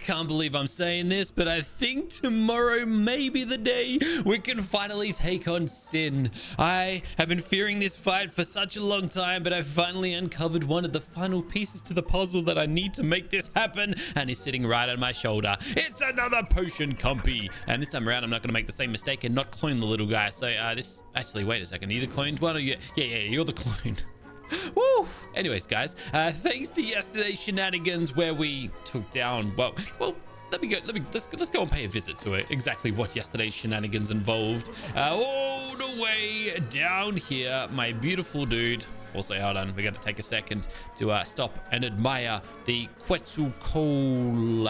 can't believe I'm saying this, but I think tomorrow may be the day we can finally take on Sin. I have been fearing this fight for such a long time, but I've finally uncovered one of the final pieces to the puzzle that I need to make this happen, and he's sitting right on my shoulder. It's another potion compy, and this time around I'm not going to make the same mistake and not clone the little guy. So this actually, wait a second, you the cloned one or you? Yeah, you're the clone. Woo! Anyways, guys, thanks to yesterday's shenanigans where we took down, well, let's go and pay a visit to it. Exactly what yesterday's shenanigans involved. All the way down here, my beautiful dude. Also, hold on, we got to take a second to stop and admire the Quetzalcoatl,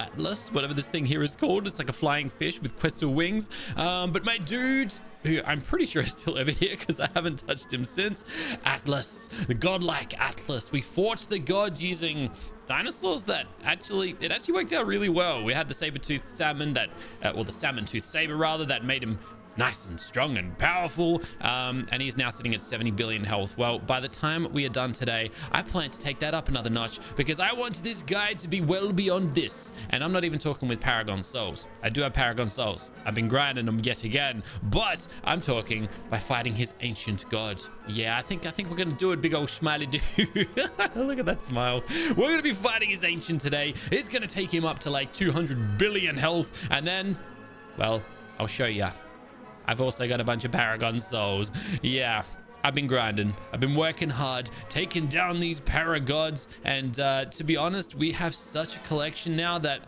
whatever this thing here is called. It's like a flying fish with Quetzal wings. But my dude, who I'm pretty sure is still over here because I haven't touched him since, Atlas, the godlike Atlas. We fought the gods using dinosaurs that actually worked out really well. We had the saber-toothed salmon that, or the salmon-toothed saber rather, that made him nice and strong and powerful, and he's now sitting at 70 billion health. Well, by the time we are done today, I plan to take that up another notch because I want this guy to be well beyond this. And I'm not even talking with Paragon souls. I do have Paragon souls. I've been grinding them yet again, but I'm talking by fighting his ancient god. Yeah, I think we're gonna do it, big old smiley dude. Look at that smile. We're gonna be fighting his ancient today. It's gonna take him up to like 200 billion health, and then, well, I'll show you. I've also got a bunch of Paragon souls. Yeah, I've been grinding. I've been working hard, taking down these Paragods. And to be honest, we have such a collection now that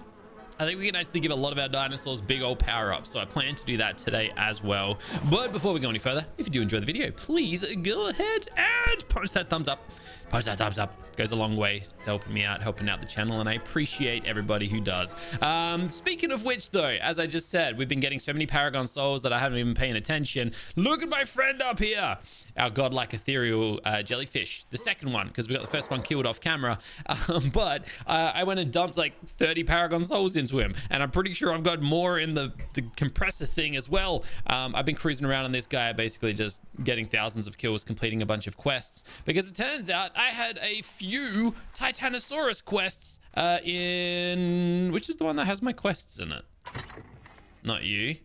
I think we can actually give a lot of our dinosaurs big old power-ups. So I plan to do that today as well. But before we go any further, if you do enjoy the video, please go ahead and punch that thumbs up. Punch that thumbs up. Goes a long way to helping me out, helping out the channel, and I appreciate everybody who does. Speaking of which, though, as I just said, we've been getting so many Paragon souls that I haven't even paying attention. Look at my friend up here, our godlike ethereal jellyfish, the second one, because we got the first one killed off camera. But I went and dumped like 30 Paragon souls into him, and I'm pretty sure I've got more in the compressor thing as well. I've been cruising around on this guy, basically just getting thousands of kills, completing a bunch of quests, because it turns out I had a few Titanosaurus quests in, which is the one that has my quests in it? Not you.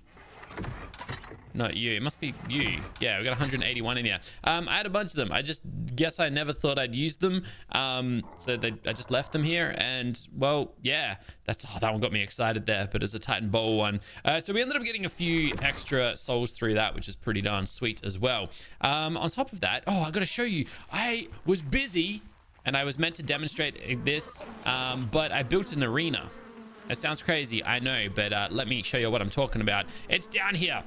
Not you. It must be you. Yeah, we got 181 in here. I had a bunch of them. I just guess I never thought I'd use them. So I just left them here. And, well, yeah, that one got me excited there. But it's a Titan Bowl one. So we ended up getting a few extra souls through that, which is pretty darn sweet as well. On top of that, I got to show you. I was busy and I was meant to demonstrate this, but I built an arena. It sounds crazy, I know, but let me show you what I'm talking about. It's down here.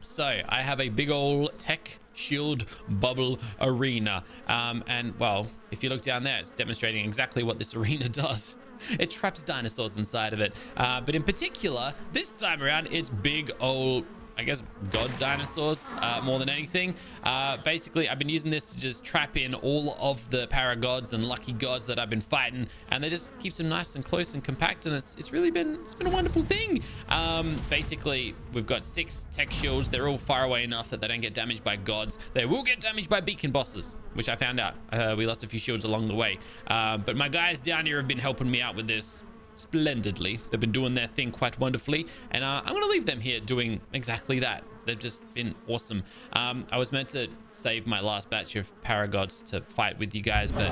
So I have a big old tech shield bubble arena, and well, if you look down there, it's demonstrating exactly what this arena does. It traps dinosaurs inside of it, but in particular this time around it's big old, I guess, god dinosaurs more than anything. Basically, I've been using this to just trap in all of the paragods and lucky gods that I've been fighting, and they just keeps them nice and close and compact, and it's really been a wonderful thing. Basically, we've got 6 tech shields. They're all far away enough that they don't get damaged by gods. They will get damaged by beacon bosses, which I found out. We lost a few shields along the way, but my guys down here have been helping me out with this splendidly. They've been doing their thing quite wonderfully, and I'm gonna leave them here doing exactly that. They've just been awesome. I was meant to save my last batch of paragods to fight with you guys, but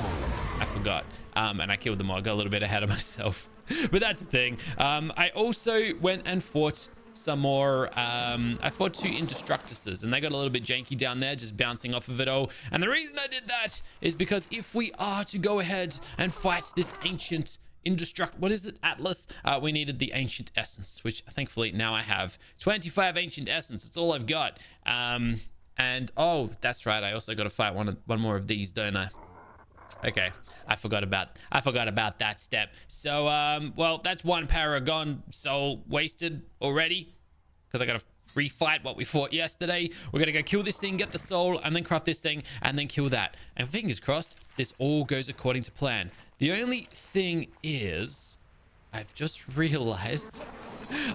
I forgot, and I killed them all. I got a little bit ahead of myself. But that's the thing. I also went and fought some more. I fought 2 Indestructuses, and they got a little bit janky down there, just bouncing off of it all. And the reason I did that is because if we are to go ahead and fight this ancient what is it, Atlas, we needed the ancient essence, which thankfully now I have 25 ancient essence. It's all I've got. And oh, that's right, I also got to fight one more of these, don't I? Okay, I forgot about that step. So well, that's 1 paragon soul wasted already, because I gotta refight what we fought yesterday. We're gonna go kill this thing, get the soul, and then craft this thing, and then kill that. And fingers crossed, this all goes according to plan. The only thing is, I've just realized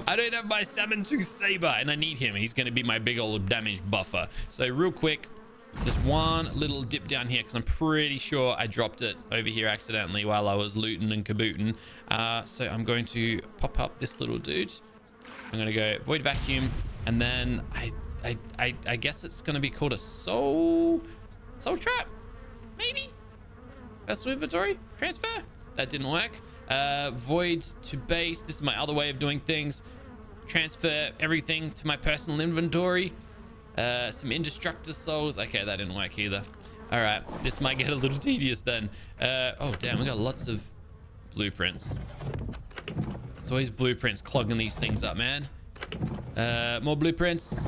I don't have my salmon-tooth saber, and I need him. He's gonna be my big old damage buffer. So real quick, Just one little dip down here because I'm pretty sure I dropped it over here accidentally while I was looting and kabooting. So I'm going to pop up this little dude. I'm going to go void vacuum, and then I guess it's going to be called a soul trap, maybe. Personal inventory transfer. That didn't work. Void to base. This is my other way of doing things. Transfer everything to my personal inventory. Some indestructible souls. Okay, that didn't work either. All right, this might get a little tedious then. Oh damn, we got lots of blueprints. It's always blueprints clogging these things up, man. More blueprints.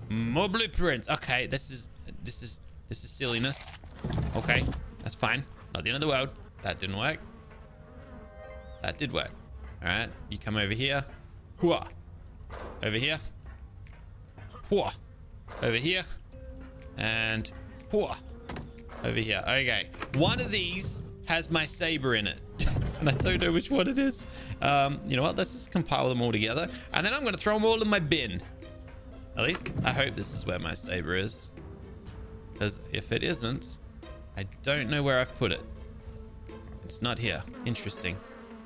More blueprints. Okay, this is silliness. Okay, that's fine. Not the end of the world. That didn't work. That did work. All right, you come over here. Hooah. Over here. Hooah. Over here. And hooah. Over here. Okay, one of these has my saber in it. And I don't know which one it is. You know what? Let's just compile them all together. And then I'm going to throw them all in my bin. At least I hope this is where my saber is. Because if it isn't, I don't know where I've put it. It's not here. Interesting.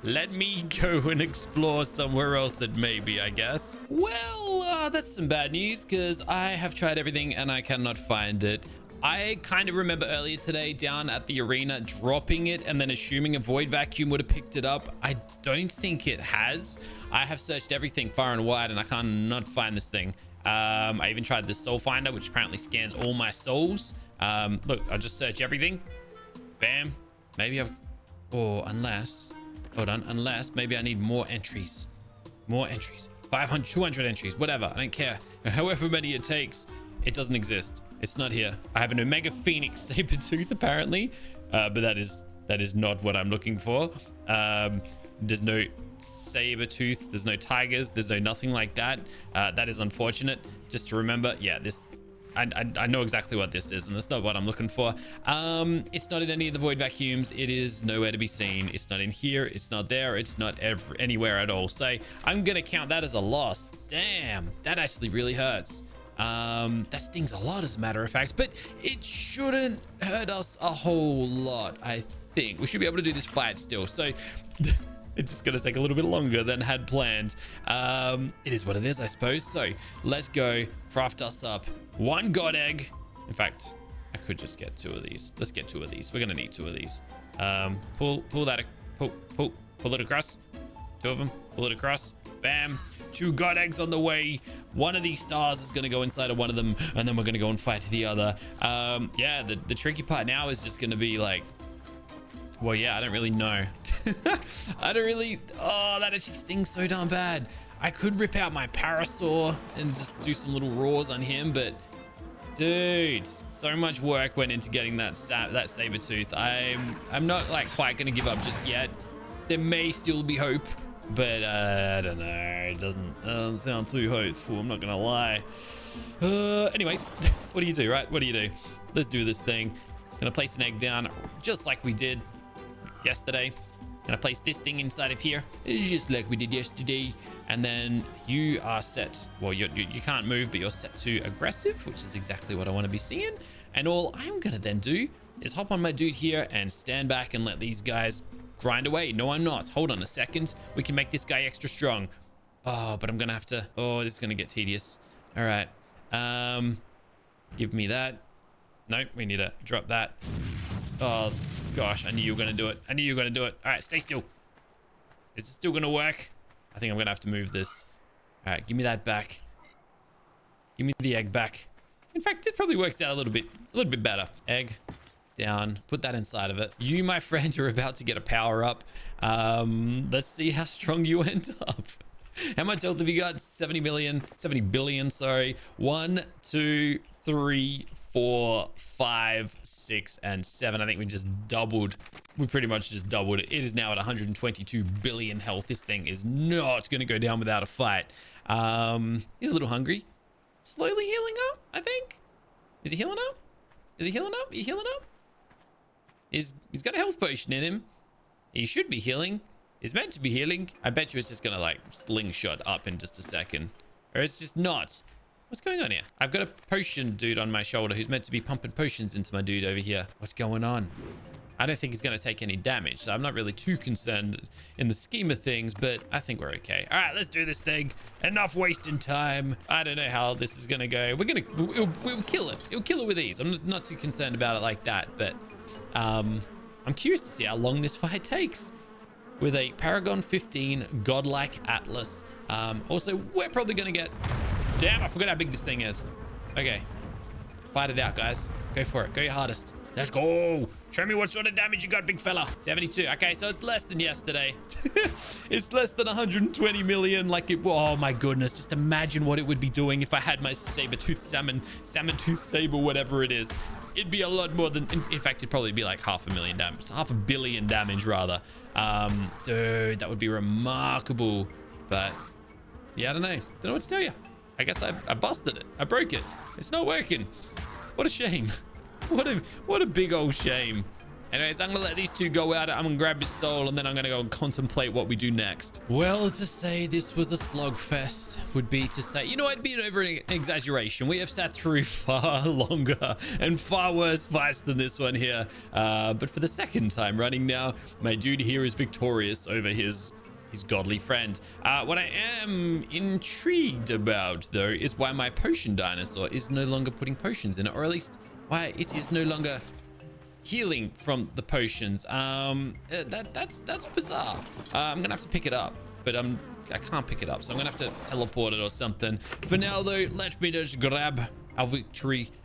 Let me go and explore somewhere else that maybe, I guess. Well, that's some bad news because I have tried everything and I cannot find it. I kind of remember earlier today down at the arena dropping it and then assuming a void vacuum would have picked it up. I don't think it has. I have searched everything far and wide and I cannot find this thing. I even tried this soul finder, which apparently scans all my souls. Look, I'll just search everything. Bam. Maybe I've... Or unless... Hold on. Unless maybe I need more entries. More entries. 500, 200 entries. Whatever. I don't care. However many it takes. It doesn't exist. It's not here. I have an Omega Phoenix saber tooth apparently, but that is not what I'm looking for. There's no saber tooth. There's no tigers. There's no nothing like that. That is unfortunate. Just to remember, yeah, this. I know exactly what this is, and that's not what I'm looking for. It's not in any of the void vacuums. It is nowhere to be seen. It's not in here. It's not there. It's not anywhere at all. So I'm gonna count that as a loss. Damn, that actually really hurts. That stings a lot as a matter of fact, but it shouldn't hurt us a whole lot. I think we should be able to do this fight still. So it's just gonna take a little bit longer than had planned. It is what it is, I suppose. So let's go craft us up one god egg. In fact, I could just get 2 of these. Let's get 2 of these. We're gonna need 2 of these. Pull it across. 2 of them. Pull it across. Bam. 2 god eggs on the way. One of these stars is going to go inside of one of them, and then we're going to go and fight the other. Yeah, the tricky part now is just going to be like, well, yeah, I don't really know. I don't really... Oh, that actually stings so darn bad. I could rip out my parasaur and just do some little roars on him, but dude, so much work went into getting that saber tooth. I'm not like quite going to give up just yet. There may still be hope. But I don't know, it doesn't sound too hopeful, I'm not gonna lie. Anyways, what do you do, right? What do you do? Let's do this thing. Gonna place an egg down just like we did yesterday. Gonna place this thing inside of here just like we did yesterday, and then you are set. Well, you can't move, but you're set to aggressive, which is exactly what I want to be seeing. And all I'm gonna then do is hop on my dude here and stand back and let these guys grind away. No, I'm not. Hold on a second. We can make this guy extra strong. Oh, but I'm gonna have to... Oh, this is gonna get tedious. All right. Give me that. Nope, we need to drop that. Oh, gosh. I knew you were gonna do it. I knew you were gonna do it. All right, stay still. Is it still gonna work? I think I'm gonna have to move this. All right, give me that back. Give me the egg back. In fact, this probably works out a little bit better. Egg. Down, put that inside of it. You, my friend, are about to get a power up. Let's see how strong you end up. How much health have you got? 70 billion, sorry. 1, 2, 3, 4, 5, 6, and 7. I think we just doubled. We pretty much just doubled it. It is now at 122 billion health. This thing is not going to go down without a fight. He's a little hungry. Slowly healing up, I think. Is he healing up? Is he healing up? Are you healing up? He's got a health potion in him. He should be healing. He's meant to be healing. I bet you it's just gonna like slingshot up in just a second. Or it's just not. What's going on here? I've got a potion dude on my shoulder who's meant to be pumping potions into my dude over here. What's going on? I don't think he's going to take any damage, so I'm not really too concerned in the scheme of things, but I think we're okay. All right, let's do this thing. Enough wasting time. I don't know how this is going to go. We'll kill it. It'll kill it with ease. I'm not too concerned about it like that, but I'm curious to see how long this fight takes. With a Paragon 15 Godlike Atlas. Also, we're probably going to get... Damn, I forgot how big this thing is. Okay. Fight it out, guys. Go for it. Go your hardest. Let's go. Show me what sort of damage you got, big fella. 72. Okay, so it's less than yesterday. It's less than 120 million. Like it... Oh, my goodness. Just imagine what it would be doing if I had my saber-tooth salmon tooth saber, whatever it is. It'd be a lot more than... In fact, it'd probably be like 500,000 damage. 500 million damage, rather. Dude, that would be remarkable. But, yeah, I don't know what to tell you. I guess I busted it. I broke it. It's not working. What a shame. What a big old shame. Anyways, I'm gonna let these two go out. I'm gonna grab his soul, and then I'm gonna go and contemplate what we do next. Well, to say this was a slogfest would be to say, you know, it'd be an over-exaggeration. We have sat through far longer and far worse fights than this one here. But for the second time running now, my dude here is victorious over his godly friend. What I am intrigued about, though, is why my potion dinosaur is no longer putting potions in it, or at least why it is no longer healing from the potions. That's bizarre. I'm gonna have to pick it up, but I can't pick it up, so I'm gonna have to teleport it or something. For now, though, let me just grab our victorious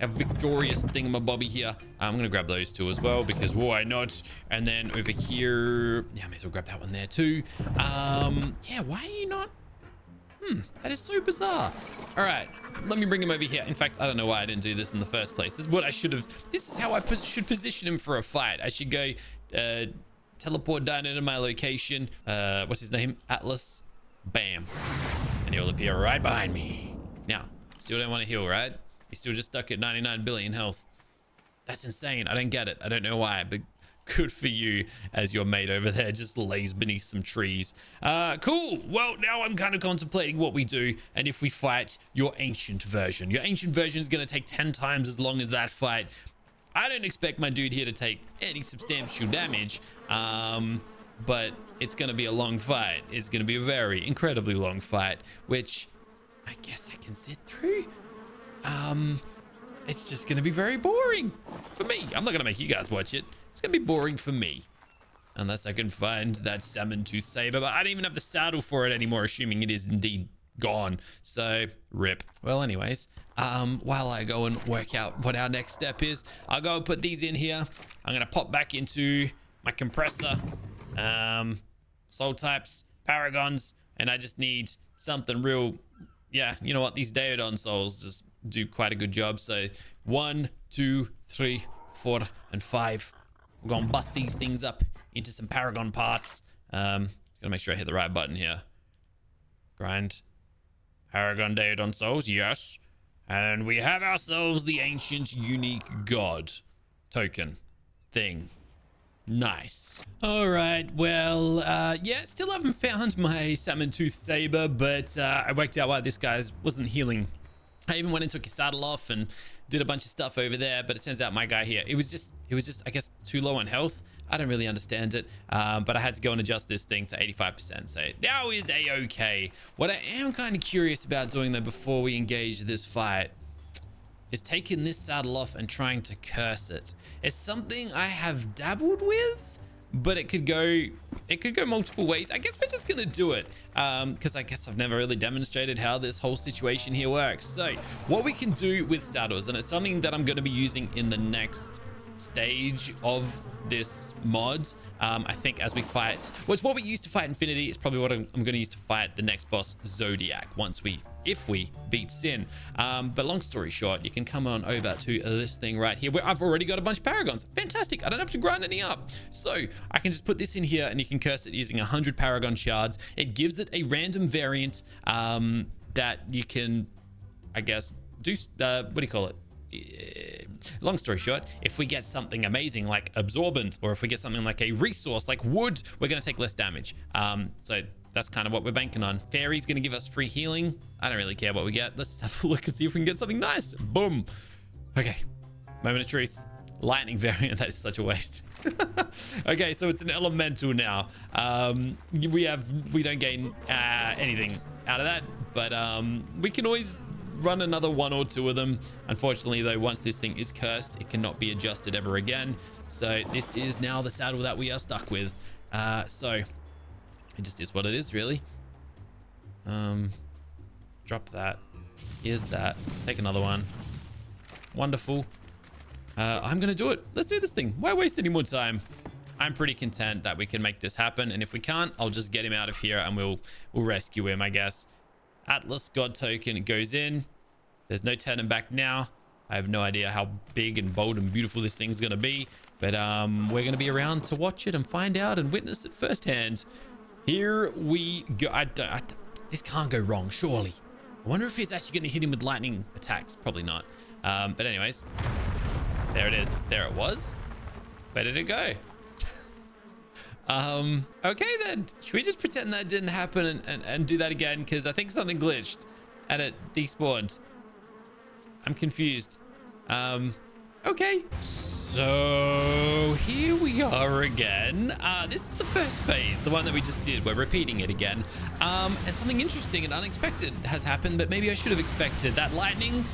thingamabobby here. I'm gonna grab those two as well, because why not? And then over here, yeah, I may as well grab that one there too. Yeah, why are you not? That is so bizarre. All right, let me bring him over here. In fact, I don't know why I didn't do this in the first place. This is what I should have. This is how I should position him for a fight. I should go teleport down into my location. What's his name? Atlas. Bam. And he'll appear right behind me. Now, still don't want to heal, right? He's still just stuck at 99 billion health. That's insane. I don't get it. I don't know why, but good for you, as your mate over there just lays beneath some trees. Cool. Well, now I'm kind of contemplating what we do, and if we fight your ancient version. Your ancient version is going to take 10 times as long as that fight. I don't expect my dude here to take any substantial damage, but it's going to be a long fight. It's going to be a very incredibly long fight, which I guess I can sit through. It's just going to be very boring for me. I'm not going to make you guys watch it. It's going to be boring for me. Unless I can find that salmon tooth saber. But I don't even have the saddle for it anymore, assuming it is indeed gone. So, rip. Well, anyways, while I go and work out what our next step is, I'll go and put these in here. I'm going to pop back into my compressor. Soul types, paragons, and I just need something real. Yeah, you know what? These Daedon souls just do quite a good job. So 1, 2, 3, 4, and 5. We're gonna bust these things up into some paragon parts. Gotta make sure I hit the right button here. Grind. Paragon Daedon souls, yes. And we have ourselves the ancient unique god token thing. Nice. All right, well, yeah, still haven't found my salmon tooth saber, but I worked out why this guy wasn't healing. I even went and took his saddle off and did a bunch of stuff over there, but it turns out my guy here, it was just, I guess, too low on health. I don't really understand it, but I had to go and adjust this thing to 85%, so now is a-okay. What I am kind of curious about doing, though, before we engage this fight, is taking this saddle off and trying to curse it. It's something I have dabbled with, but it could go multiple ways. I guess we're just gonna do it, because I guess I've never really demonstrated how this whole situation here works. So what we can do with saddles, and it's something that I'm going to be using in the next stage of this mod, I think, as we fight, well, it's what we used to fight Infinity. It's probably what I'm going to use to fight the next boss, Zodiac, if we beat Sin. But long story short, you can come on over to this thing right here where I've already got a bunch of paragons. Fantastic. I don't have to grind any up. So I can just put this in here and you can curse it using 100 paragon shards. It gives it a random variant that you can, I guess, do, what do you call it? Long story short, if we get something amazing like absorbent, or if we get something like a resource like wood, we're going to take less damage. So that's kind of what we're banking on. Fairy's going to give us free healing. I don't really care what we get. Let's have a look and see if we can get something nice. Boom. Okay. Moment of truth. Lightning variant. That is such a waste. Okay, so it's an elemental now. We don't gain anything out of that, but we can always run another one or two of them. Unfortunately, though, once this thing is cursed, it cannot be adjusted ever again. So this is now the saddle that we are stuck with. So it just is what it is, really. Drop that. Here's that. Take another one. Wonderful. I'm gonna do it. Let's do this thing. Why waste any more time? I'm pretty content that we can make this happen, and if we can't, I'll just get him out of here and we'll rescue him, I guess. Atlas God token goes in. There's no turning back now. I have no idea how big and bold and beautiful this thing's gonna be, but we're gonna be around to watch it and find out and witness it firsthand. Here we go. This can't go wrong, surely. I wonder if he's actually gonna hit him with lightning attacks. Probably not. But anyways, there it is. There it was. Where did it go? Okay then. Should we just pretend that didn't happen and do that again? Because I think something glitched and it despawned. I'm confused. Okay. So here we are again. This is the first phase, the one that we just did. We're repeating it again. And something interesting and unexpected has happened, but maybe I should have expected that lightning.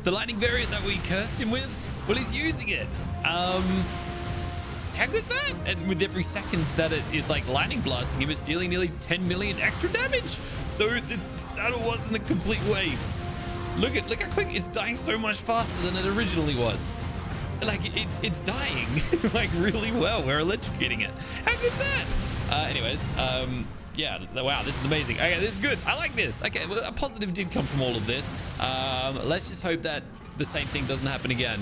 The lightning variant that we cursed him with, well, he's using it. How good's that? And with every second that it is like lightning blasting him, it's dealing nearly 10 million extra damage. So the saddle wasn't a complete waste. Look how quick it's dying, so much faster than it originally was. Like it's dying like really well. We're electrocuting it. How good's that? Anyways, yeah, wow, this is amazing. Okay, this is good. I like this. Okay, well, a positive did come from all of this. Let's just hope that the same thing doesn't happen again,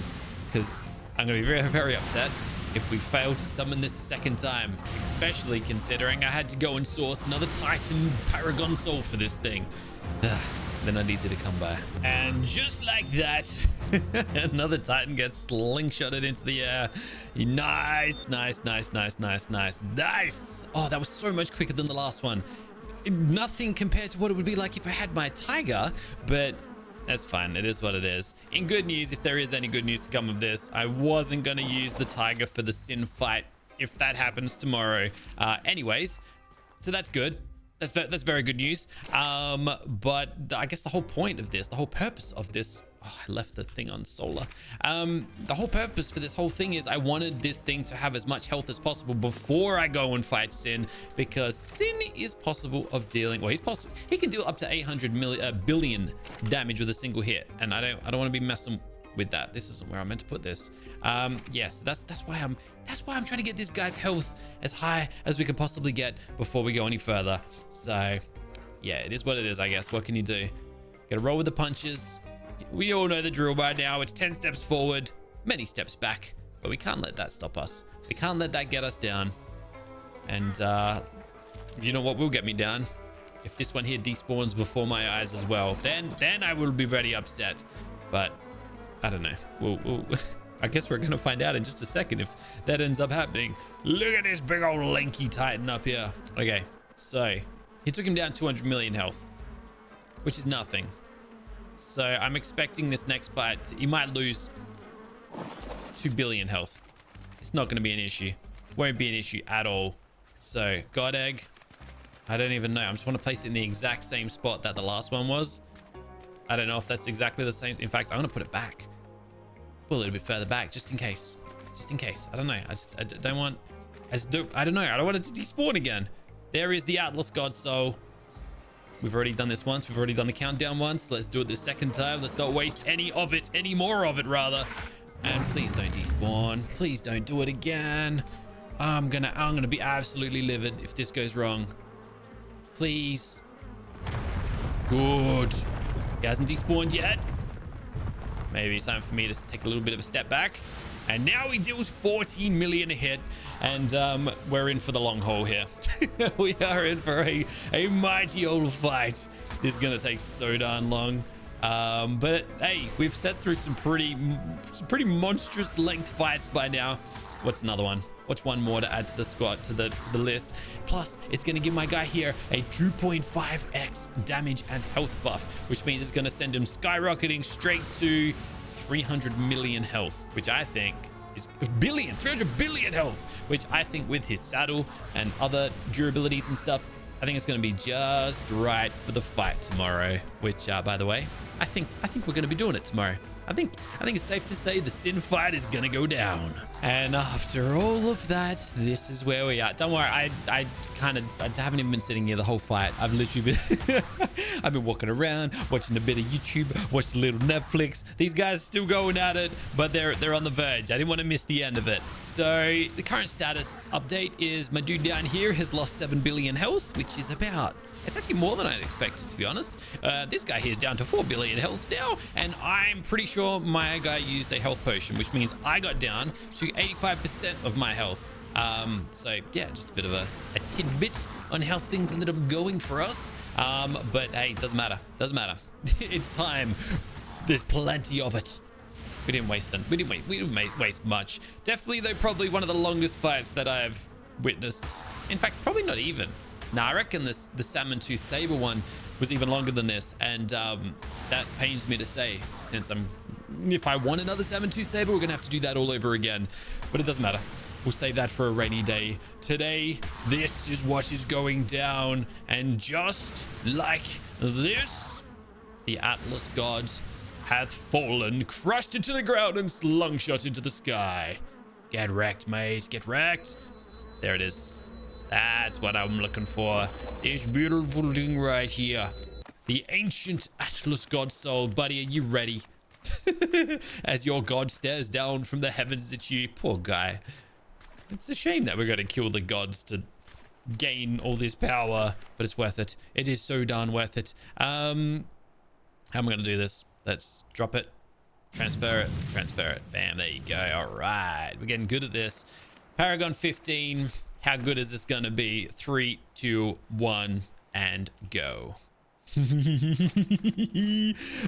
because I'm gonna be very, very upset if we fail to summon this a second time, especially considering I had to go and source another Titan Paragon Soul for this thing. They're not easy to come by. And just like that, another Titan gets slingshotted into the air. Nice, nice, nice, nice, nice, nice, nice. Oh, that was so much quicker than the last one. Nothing compared to what it would be like if I had my tiger, but that's fine. It is what it is. In good news, if there is any good news to come of this, I wasn't going to use the tiger for the Sin fight if that happens tomorrow. Anyways, so that's good. That's very good news. But I guess the whole point of this, the whole purpose of this, oh, I left the thing on solar. The whole purpose for this whole thing is I wanted this thing to have as much health as possible before I go and fight Sin, because Sin is possible of dealing, well, he can deal up to 800 billion damage with a single hit, and I don't want to be messing with that. This isn't where I meant to put this. Yes, that's why I'm trying to get this guy's health as high as we can possibly get before we go any further. So yeah, it is what it is, I guess. What can you do? Gotta roll with the punches. We all know the drill by now. It's 10 steps forward, many steps back, but we can't let that stop us. We can't let that get us down. And you know what will get me down? If this one here despawns before my eyes as well, then I will be very upset. But I don't know. We'll I guess we're gonna find out in just a second if that ends up happening. Look at this big old lanky Titan up here. Okay, so he took him down 200 million health, which is nothing. So I'm expecting this next fight, he might lose 2 billion health. It's not gonna be an issue. Won't be an issue at all. So God Egg, I don't even know. I just want to place it in the exact same spot that the last one was. I don't know if that's exactly the same. In fact, I'm gonna put it back. Put a little bit further back, just in case. Just in case. I don't know. I don't want it to despawn again. There is the Atlas God Soul. We've already done this once. We've already done the countdown once. Let's do it the second time. Let's not waste any more of it, rather. And please don't despawn. Please don't do it again. I'm gonna be absolutely livid if this goes wrong. Please. Good. He hasn't despawned yet. Maybe it's time for me to take a little bit of a step back. And now he deals 14 million a hit. And we're in for the long haul here. We are in for a mighty old fight. This is going to take so darn long. But hey, we've set through some pretty monstrous length fights by now. What's another one? What's one more to add to the squad, to the list? Plus, it's going to give my guy here a 2.5x damage and health buff, which means it's going to send him skyrocketing straight to 300 million health, which I think is 300 billion health, which I think with his saddle and other durabilities and stuff, I think it's going to be just right for the fight tomorrow, which by the way, I think we're going to be doing it tomorrow. I think it's safe to say the Sin fight is gonna go down. And after all of that, this is where we are. Don't worry, I haven't even been sitting here the whole fight. I've literally been I've been walking around, watching a bit of YouTube, watching a little Netflix. These guys are still going at it, but they're on the verge. I didn't want to miss the end of it. So the current status update is my dude down here has lost 7 billion health, which is about, it's actually more than I'd expected, to be honest. This guy here is down to 4 billion health now, and I'm pretty sure my guy used a health potion, which means I got down to 85% of my health. So yeah, just a bit of a tidbit on how things ended up going for us. But hey, doesn't matter. It's time. There's plenty of it. We didn't waste much. Definitely, though, probably one of the longest fights that I've witnessed. In fact, probably not even. Now, I reckon the salmon tooth saber one was even longer than this, and that pains me to say, since if I want another salmon tooth saber, we're gonna have to do that all over again. But it doesn't matter. We'll save that for a rainy day. Today, this is what is going down, and just like this, the Atlas god hath fallen, crushed into the ground, and slungshot into the sky. Get wrecked, mate. Get wrecked. There it is. That's what I'm looking for. This beautiful thing right here. The ancient Atlas god soul. Buddy, are you ready? As your god stares down from the heavens at you. Poor guy. It's a shame that we're going to kill the gods to gain all this power, but it's worth it. It is so darn worth it. How am I going to do this? Let's drop it. Transfer it. Bam, there you go. All right. We're getting good at this. Paragon 15. How good is this going to be? 3, 2, 1, and go.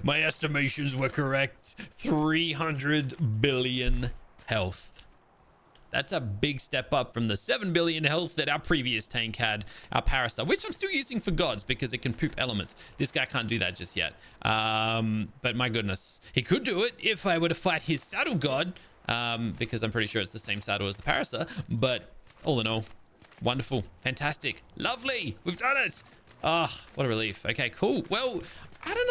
My estimations were correct. 300 billion health. That's a big step up from the 7 billion health that our previous tank had, our Parasite, which I'm still using for gods because it can poop elements. This guy can't do that just yet. But my goodness, he could do it if I were to fight his saddle god, because I'm pretty sure it's the same saddle as the Parasite. But all in all, wonderful, fantastic, lovely. We've done it. Ah, oh, what a relief. Okay, cool. Well, I don't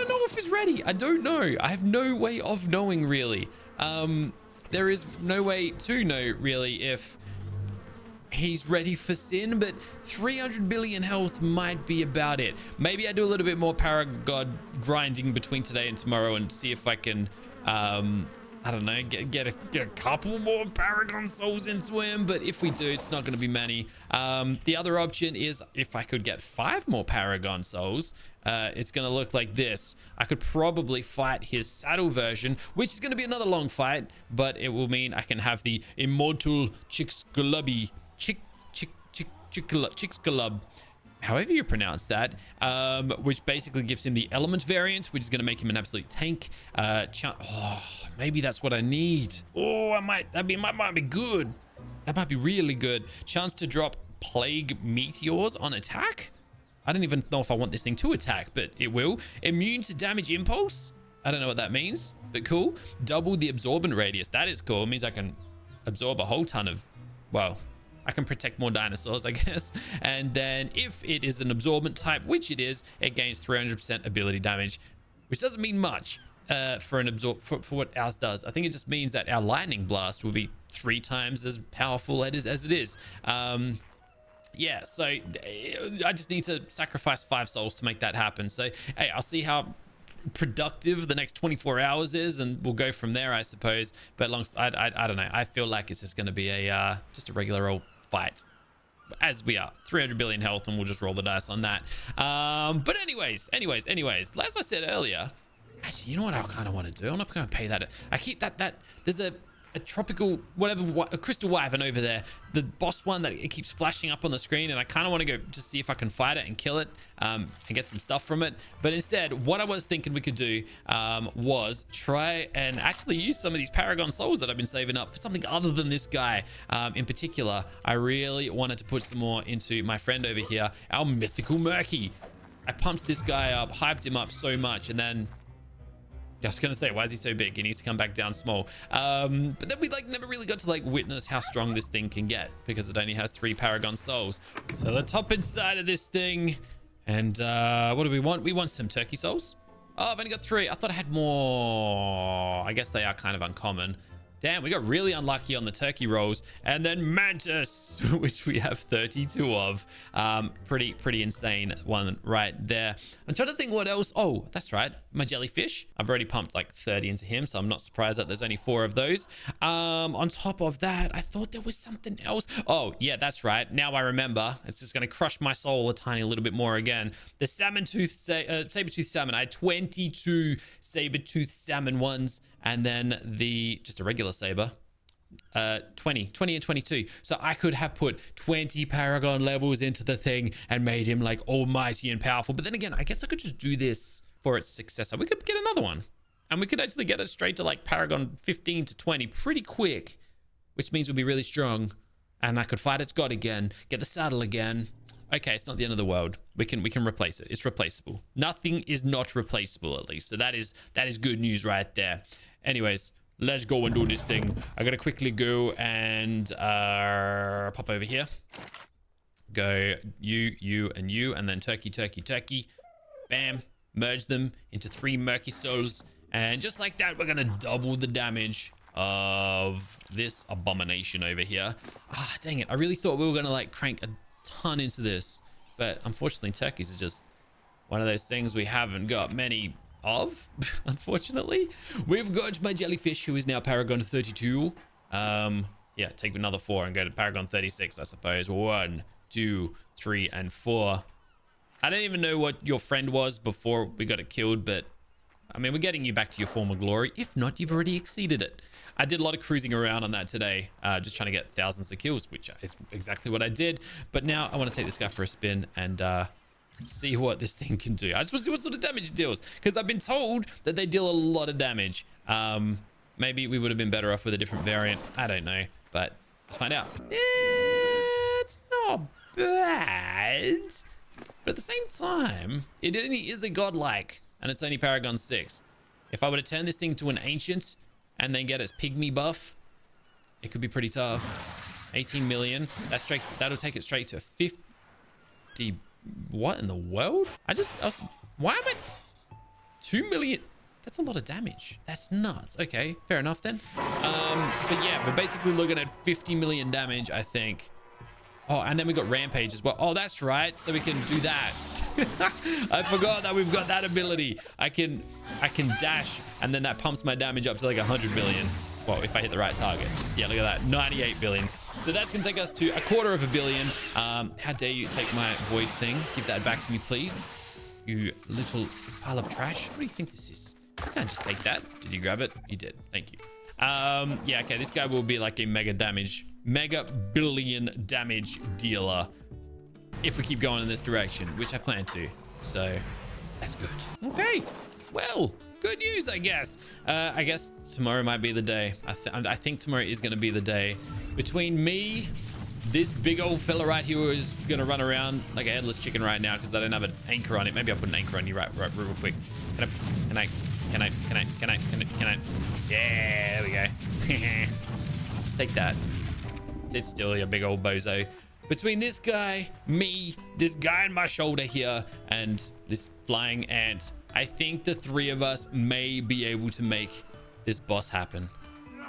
know if he's ready. I don't know. I have no way of knowing, really. There is no way to know, really, if he's ready for Sin, but 300 billion health might be about it. Maybe I do a little bit more Paragod grinding between today and tomorrow and see if I can, I don't know, get a couple more Paragon souls into him. But if we do, it's not going to be many. The other option is if I could get 5 more Paragon souls, it's going to look like this. I could probably fight his saddle version, which is going to be another long fight, but it will mean I can have the immortal Chixgalub, however you pronounce that, which basically gives him the element variant, which is going to make him an absolute tank. Maybe that's what I need. Oh, that might be good. That might be really good. Chance to drop plague meteors on attack. I don't even know if I want this thing to attack, but it will. Immune to damage impulse. I don't know what that means, but cool. Double the absorbent radius. That is cool. It means I can absorb a whole ton of, well, I can protect more dinosaurs, I guess. And then if it is an absorbent type, which it is, it gains 300% ability damage, which doesn't mean much for what ours does. I think it just means that our lightning blast will be 3 times as powerful as it is. Yeah, so I just need to sacrifice 5 souls to make that happen. So, hey, I'll see how productive the next 24 hours is, and we'll go from there, I suppose. But I don't know. I feel like it's just going to be just a regular old fight, as we are 300 billion health, and we'll just roll the dice on that. But anyways, as I said earlier, actually, you know what I kind of want to do? I'm not going to pay that. I keep that there's a a tropical, whatever, a crystal wyvern over there. The boss one that it keeps flashing up on the screen, and I kind of want to go just see if I can fight it and kill it and get some stuff from it. But instead, what I was thinking we could do was try and actually use some of these Paragon souls that I've been saving up for something other than this guy. In particular, I really wanted to put some more into my friend over here, our mythical Murky. I pumped this guy up, hyped him up so much, and then I was gonna say, why is he so big? He needs to come back down small. But then we like never really got to like witness how strong this thing can get because it only has 3 Paragon souls. So let's hop inside of this thing. And what do we want? We want some turkey souls. Oh, I've only got 3. I thought I had more. I guess they are kind of uncommon. Damn, we got really unlucky on the turkey rolls. And then Mantis, which we have 32 of. Pretty insane one right there. I'm trying to think what else. Oh, that's right. My jellyfish. I've already pumped like 30 into him, so I'm not surprised that there's only 4 of those. On top of that, I thought there was something else. Oh, yeah, that's right. Now I remember. It's just going to crush my soul a tiny little bit more again. The saber-tooth salmon. I had 22 saber-tooth salmon ones. And then just a regular saber, 20 and 22. So I could have put 20 Paragon levels into the thing and made him like almighty and powerful. But then again, I guess I could just do this for its successor. We could get another one and we could actually get it straight to like Paragon 15 to 20 pretty quick, which means we'll be really strong. And I could fight its god again, get the saddle again. Okay, it's not the end of the world. We can replace it. It's replaceable. Nothing is not replaceable, at least. So that is good news right there. Anyways, let's go and do this thing. I gotta quickly go and pop over here. Go you, and then turkey. Bam. Merge them into 3 murky souls. And just like that, we're gonna double the damage of this abomination over here. Ah, dang it. I really thought we were gonna like crank a ton into this. But unfortunately, turkeys are just one of those things we haven't got many of, unfortunately. We've got my jellyfish, who is now Paragon 32. Yeah, take another 4 and go to Paragon 36, I suppose. 1, 2, 3, and 4. I don't even know what your friend was before we got it killed, but I mean, we're getting you back to your former glory. If not, you've already exceeded it. I did a lot of cruising around on that today, just trying to get thousands of kills, which is exactly what I did. But now I want to take this guy for a spin and see what this thing can do. I just want to see what sort of damage it deals, because I've been told that they deal a lot of damage. Maybe we would have been better off with a different variant. I don't know, but let's find out. It's not bad, but at the same time, it only is a godlike, and it's only Paragon 6. If I were to turn this thing to an ancient and then get its pygmy buff, it could be pretty tough. 18 million. That'll take it straight to 50. What in the world? Why am I 2 million? That's a lot of damage. That's nuts. Okay, fair enough then. But yeah, we're basically looking at 50 million damage, I think. Oh, and then we got Rampage as well. Oh, that's right. So we can do that. I forgot that we've got that ability. I can dash, and then that pumps my damage up to like 100 million. Well, if I hit the right target. Yeah, look at that. 98 billion. So that's going to take us to 250 million. How dare you take my void thing? Give that back to me, please. You little pile of trash. What do you think this is? You can't just take that. Did you grab it? You did. Thank you. Yeah, okay. This guy will be like a mega billion damage dealer if we keep going in this direction, which I plan to. So that's good. Okay. Well, good news, I guess. I guess tomorrow might be the day. I think tomorrow is going to be the day. Between me, this big old fella right here who is going to run around like a headless chicken right now because I don't have an anchor on it. Maybe I'll put an anchor on you right real quick. Can I? Yeah, there we go. Take that. Sit still, you big old bozo. Between this guy, me, this guy on my shoulder here, and this flying ant, I think the 3 of us may be able to make this boss happen.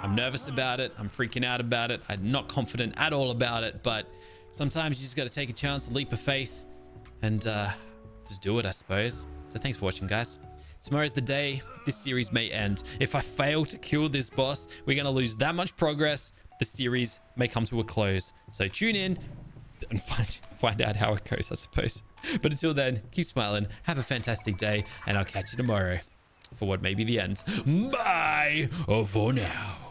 I'm nervous about it. I'm freaking out about it. I'm not confident at all about it, but sometimes you just got to take a chance, a leap of faith, and just do it, I suppose. So thanks for watching, guys. Tomorrow's the day this series may end. If I fail to kill this boss, we're going to lose that much progress. The series may come to a close. So tune in and find out how it goes, I suppose. But until then, keep smiling, have a fantastic day, and I'll catch you tomorrow for what may be the end. Bye for now.